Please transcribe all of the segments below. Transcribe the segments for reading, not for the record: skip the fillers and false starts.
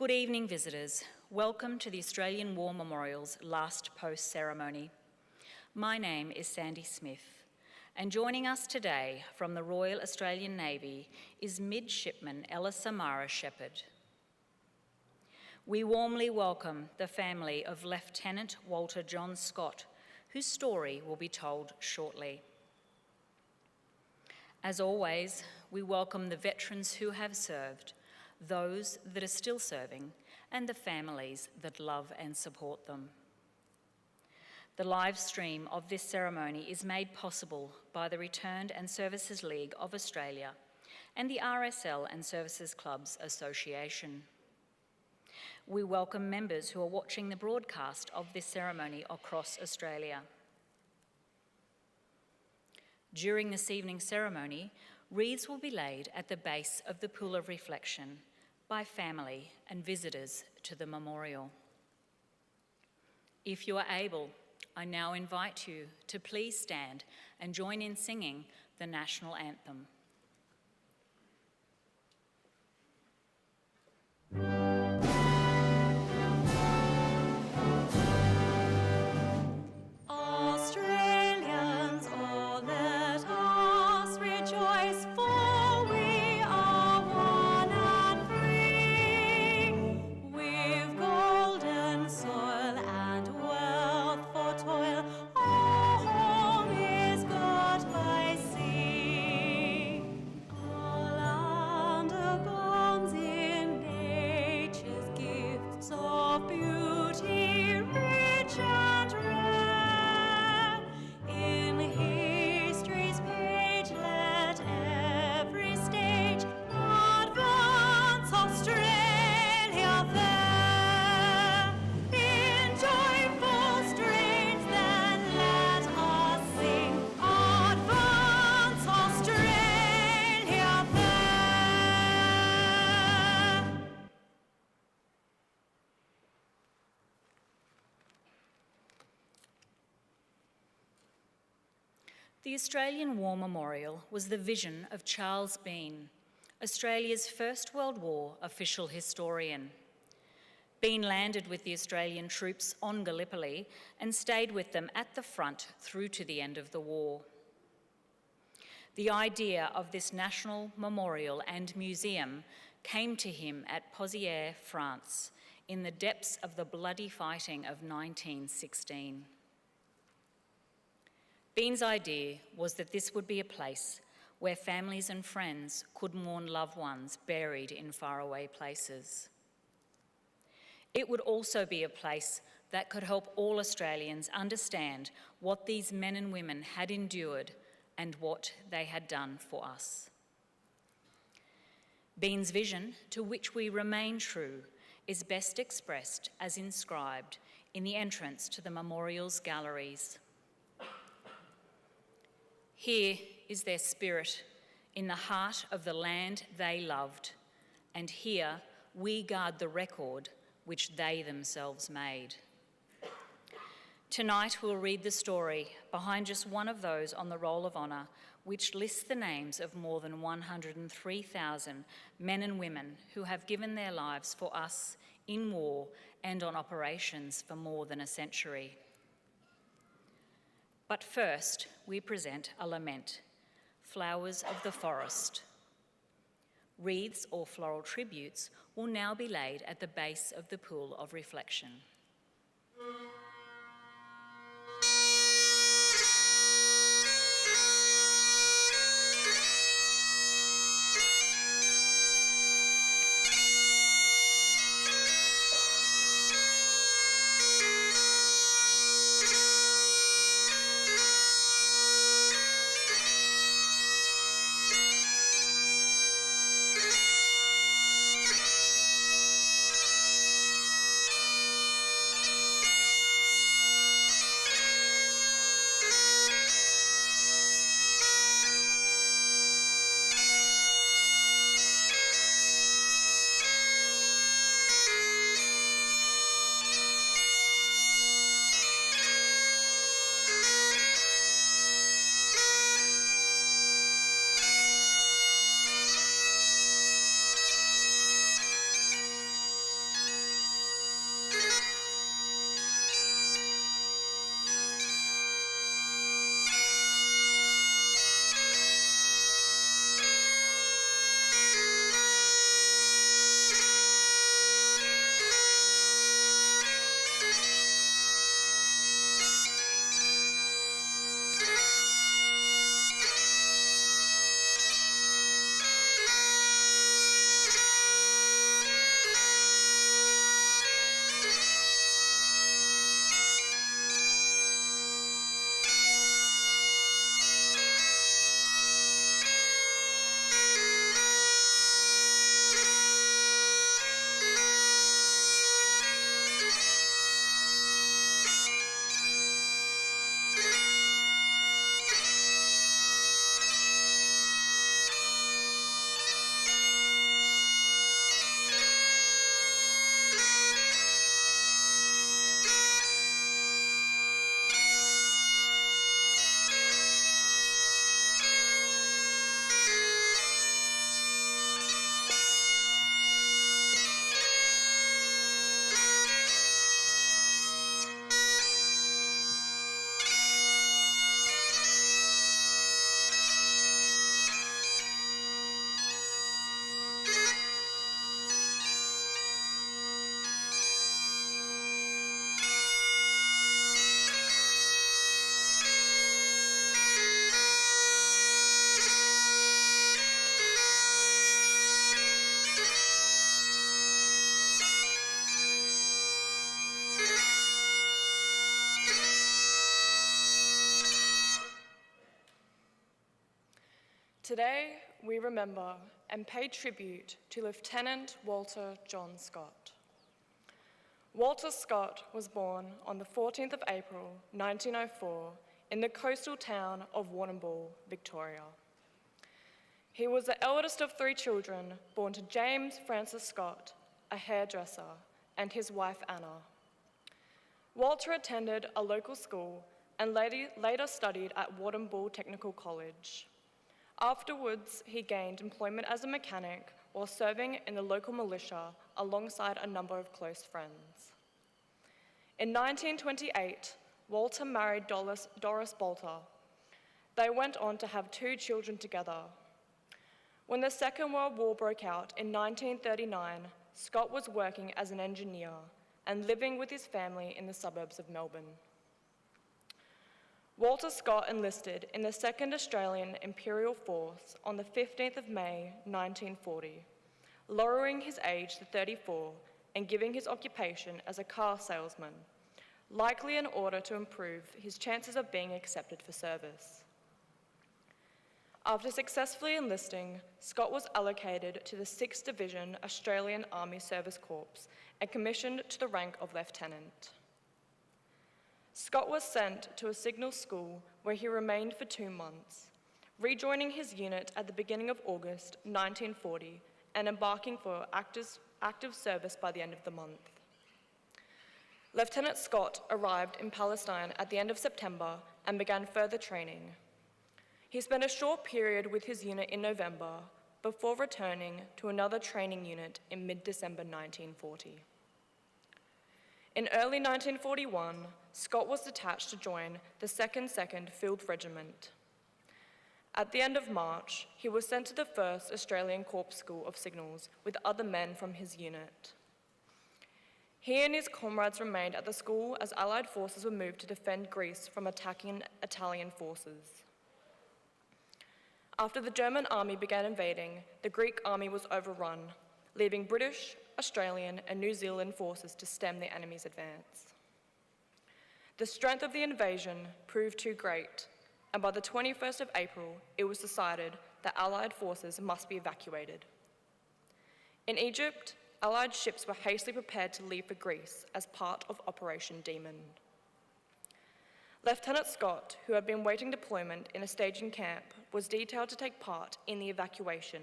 Good evening, visitors. Welcome to the Australian War Memorial's last post ceremony. My name is Sandy Smith, and joining us today from the Royal Australian Navy is Midshipman Ella Samara Shepherd. We warmly welcome the family of Lieutenant Walter John Scott, whose story will be told shortly. As always, we welcome the veterans who have served, those that are still serving, and the families that love and support them. The live stream of this ceremony is made possible by the Returned and Services League of Australia and the RSL and Services Clubs Association. We welcome members who are watching the broadcast of this ceremony across Australia. During this evening's ceremony, wreaths will be laid at the base of the Pool of Reflection by family and visitors to the memorial. If you are able, I now invite you to please stand and join in singing the national anthem. Australians, oh, let us rejoice, for we are one and free. We've golden soil and wealth for toil, our home is got by sea. Our land abounds in nature's gifts of beauty, rich and rare. In history's page, let every stage advance Australia fair. In joyful strains, then let us sing, advance Australia fair. The Australian War Memorial was the vision of Charles Bean, Australia's First World War official historian. Bean landed with the Australian troops on Gallipoli and stayed with them at the front through to the end of the war. The idea of this national memorial and museum came to him at Pozières, France, in the depths of the bloody fighting of 1916. Bean's idea was that this would be a place where families and friends could mourn loved ones buried in faraway places. It would also be a place that could help all Australians understand what these men and women had endured and what they had done for us. Bean's vision, to which we remain true, is best expressed as inscribed in the entrance to the memorial's galleries. Here is their spirit in the heart of the land they loved, and here we guard the record which they themselves made. Tonight we'll read the story behind just one of those on the Roll of Honour, which lists the names of more than 103,000 men and women who have given their lives for us in war and on operations for more than a century. But first, we present a lament, Flowers of the Forest. Wreaths or floral tributes will now be laid at the base of the Pool of Reflection. Today, we remember and pay tribute to Lieutenant Walter John Scott. Walter Scott was born on the 14th of April, 1904, in the coastal town of Warrnambool, Victoria. He was the eldest of 3 children born to James Francis Scott, a hairdresser, and his wife Anna. Walter attended a local school and later studied at Warrnambool Technical College. Afterwards, he gained employment as a mechanic while serving in the local militia alongside a number of close friends. In 1928, Walter married Doris Bolter. They went on to have 2 children together. When the Second World War broke out in 1939, Scott was working as an engineer and living with his family in the suburbs of Melbourne. Walter Scott enlisted in the 2nd Australian Imperial Force on the 15th of May, 1940, lowering his age to 34 and giving his occupation as a car salesman, likely in order to improve his chances of being accepted for service. After successfully enlisting, Scott was allocated to the 6th Division Australian Army Service Corps and commissioned to the rank of lieutenant. Scott was sent to a signal school where he remained for 2 months, rejoining his unit at the beginning of August 1940 and embarking for active service by the end of the month. Lieutenant Scott arrived in Palestine at the end of September and began further training. He spent a short period with his unit in November before returning to another training unit in mid-December 1940. In early 1941, Scott was detached to join the 2nd Field Regiment. At the end of March, he was sent to the 1st Australian Corps School of Signals with other men from his unit. He and his comrades remained at the school as Allied forces were moved to defend Greece from attacking Italian forces. After the German army began invading, the Greek army was overrun, leaving British, Australian, and New Zealand forces to stem the enemy's advance. The strength of the invasion proved too great, and by the 21st of April, it was decided that Allied forces must be evacuated. In Egypt, Allied ships were hastily prepared to leave for Greece as part of Operation Demon. Lieutenant Scott, who had been waiting deployment in a staging camp, was detailed to take part in the evacuation,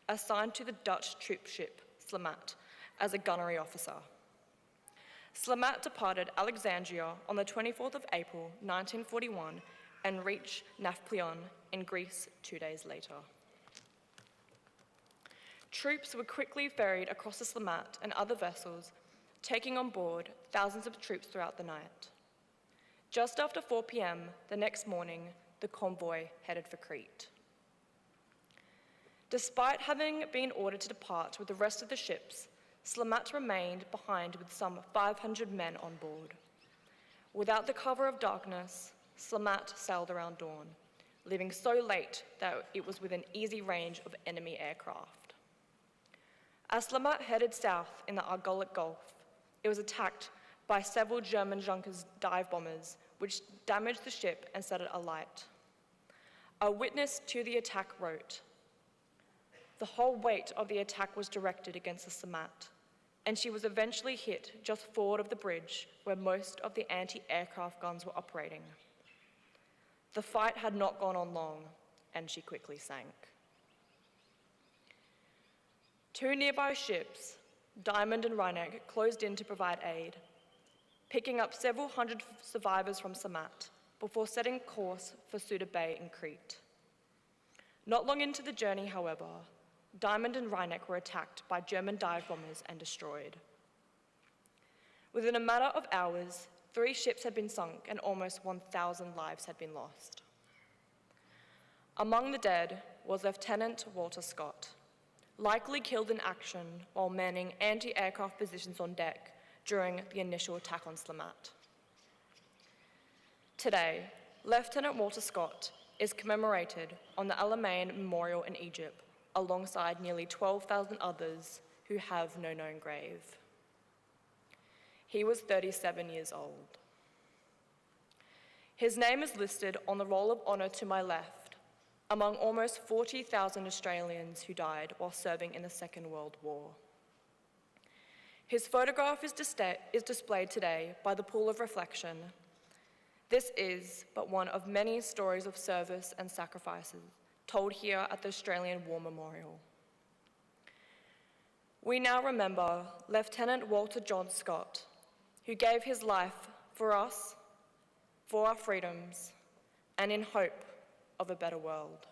assigned to the Dutch troop ship Slamat as a gunnery officer. Slamat departed Alexandria on the 24th of April, 1941, and reached Nafplion in Greece 2 days later. Troops were quickly ferried across the Slamat and other vessels, taking on board thousands of troops throughout the night. Just after 4 p.m. the next morning, the convoy headed for Crete. Despite having been ordered to depart with the rest of the ships, Slamat remained behind with some 500 men on board. Without the cover of darkness, Slamat sailed around dawn, leaving so late that it was within easy range of enemy aircraft. As Slamat headed south in the Argolic Gulf, it was attacked by several German Junkers dive bombers, which damaged the ship and set it alight. A witness to the attack wrote, "The whole weight of the attack was directed against the Slamat, and she was eventually hit just forward of the bridge where most of the anti-aircraft guns were operating. The fight had not gone on long, and she quickly sank." 2 nearby ships, Diamond and Rheineck, closed in to provide aid, picking up several hundred survivors from Slamat before setting course for Suda Bay in Crete. Not long into the journey, however, Diamond and Rheineck were attacked by German dive bombers and destroyed. Within a matter of hours, 3 ships had been sunk and almost 1,000 lives had been lost. Among the dead was Lieutenant Walter Scott, likely killed in action while manning anti-aircraft positions on deck during the initial attack on Slamat. Today, Lieutenant Walter Scott is commemorated on the Alamein Memorial in Egypt, alongside nearly 12,000 others who have no known grave. He was 37 years old. His name is listed on the Roll of Honour to my left, among almost 40,000 Australians who died while serving in the Second World War. His photograph is displayed today by the Pool of Reflection. This is but one of many stories of service and sacrifices told here at the Australian War Memorial. We now remember Lieutenant Walter John Scott, who gave his life for us, for our freedoms, and in hope of a better world.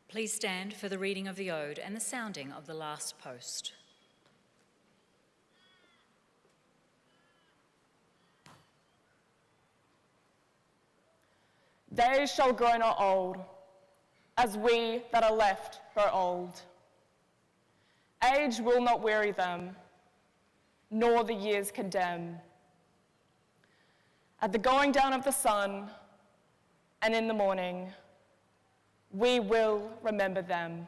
Please stand for the reading of the ode and the sounding of the last post. Days shall grow not old, as we that are left grow old. Age will not weary them, nor the years condemn. At the going down of the sun, and in the morning, we will remember them.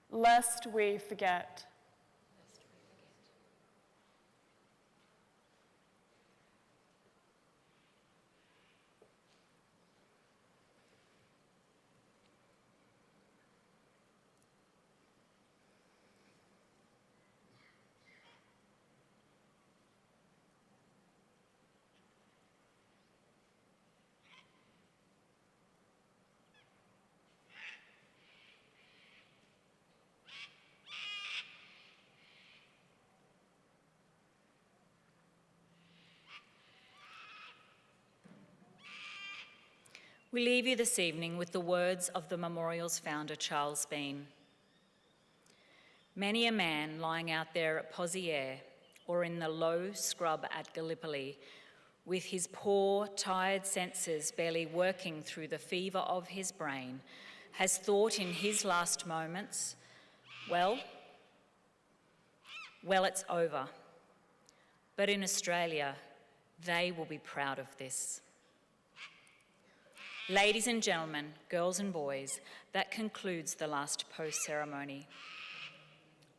Lest we forget. We leave you this evening with the words of the memorial's founder, Charles Bean. Many a man lying out there at Pozières or in the low scrub at Gallipoli, with his poor, tired senses barely working through the fever of his brain, has thought in his last moments, well, it's over. But in Australia, they will be proud of this. Ladies and gentlemen, girls and boys, that concludes the last post ceremony.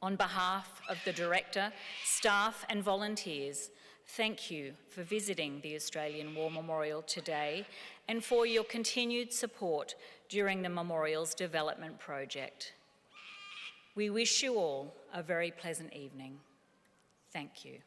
On behalf of the Director, staff and volunteers, thank you for visiting the Australian War Memorial today and for your continued support during the Memorial's development project. We wish you all a very pleasant evening. Thank you.